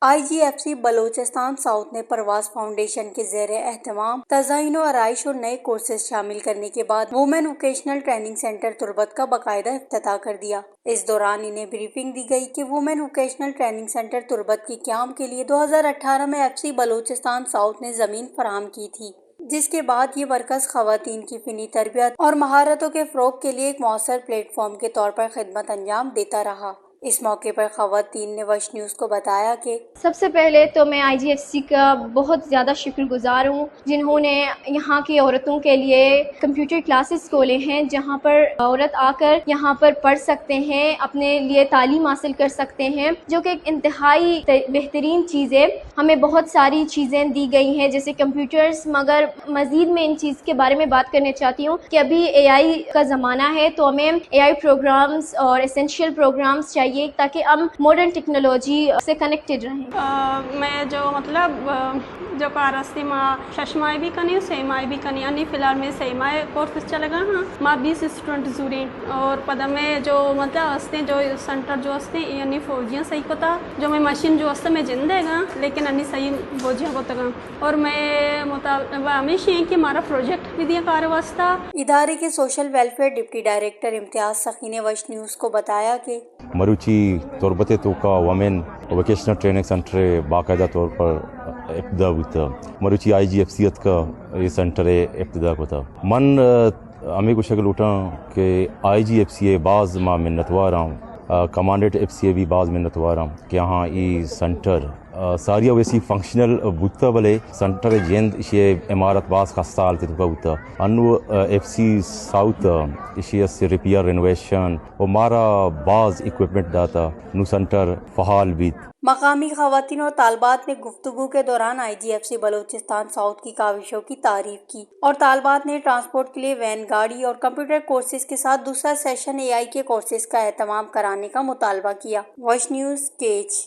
IGFC Balochistan south نے پرواز foundation کے زیر اہتمام تزئین و آرائش اور نئے کورسز شامل کرنے کے بعد وومن ووکیشنل ٹریننگ سینٹر تربت کا باقاعدہ افتتاح کر دیا۔ اس دوران انہیں بریفنگ دی گئی کہ وومن ووکیشنل ٹریننگ سینٹر تربت کے قیام کے لیے 2018 میں FC بلوچستان ساؤتھ نے زمین فراہم کی تھی، جس کے بعد یہ مرکز خواتین کی فنی تربیت اور مہارتوں کے فروغ کے لیے ایک مؤثر پلیٹ فارم کے طور پر خدمت انجام دیتا رہا۔ اس موقع پر خواتین نے وش نیوز کو بتایا کہ سب سے پہلے تو میں IGFC کا بہت زیادہ شکر گزار ہوں، جنہوں نے یہاں کی عورتوں کے لیے کمپیوٹر کلاسز کھولے ہیں، جہاں پر عورت آ کر یہاں پر پڑھ سکتے ہیں، اپنے لیے تعلیم حاصل کر سکتے ہیں، جو کہ ایک انتہائی بہترین چیز ہے۔ ہمیں بہت ساری چیزیں دی گئی ہیں جیسے کمپیوٹرز، مگر مزید میں ان چیز کے بارے میں بات کرنا چاہتی ہوں کہ ابھی AI کا زمانہ ہے، تو ہمیں AI پروگرامز اور اسینشیل پروگرامز چاہیے تاکہ ہم ماڈرن ٹیکنالوجی سے کنیکٹڈ رہیں۔ میں جو پارستی ماں ششمائی بھی کنی سیمائی بھی کنی یعنی فی الحال میں سیمائی کورس چلے گا ہاں ماں 20 اسٹوڈنٹ زوری اور پدہ میں جو ہستے جو سینٹر جو ہستے یعنی فوجیاں صحیح کوتا جو میں مشین جو ہستے میں جن دے گا لیکن انی صحیح فوجیاں کوتا گا اور میں مطالبہ ہمیشہ ہیں کہ ہمارا پروجیکٹ بھی دیا کار واسطہ۔ ادارے کے سوشل ویلفیئر ڈپٹی ڈائریکٹر امتیاز سخی نے وش نیوز کو بتایا کہ مروچی تربت توکا وومن ووکیشنل ٹریننگ سینٹر باقاعدہ طور پر ابتدا ہوتا مروچی IGFC کا یہ سینٹر ابتدا ہوتا من ہمیں کو شکل اٹھا کہ IGFC بعض ماں منتوار ہوں کمانڈنٹ FCA بھی بعض منتوار ہوں کہ ہاں یہ سینٹر ساریا ویسی فنکشنل بوتا بلے سینٹر جیند یہ عمارت باز خستہ حالت کا ہوتا انو FC ساؤتھ اشیا سے ریپیئر رینوویشن اور مارا بعض اکوپمنٹ داتا نو سینٹر فعال بھی۔ مقامی خواتین اور طالبات نے گفتگو کے دوران IGFC بلوچستان ساؤتھ کی کاوشوں کی تعریف کی اور طالبات نے ٹرانسپورٹ کے لیے وین گاڑی اور کمپیوٹر کورسز کے ساتھ دوسرا سیشن AI کے کورسز کا اہتمام کرانے کا مطالبہ کیا۔ وش نیوز کیچ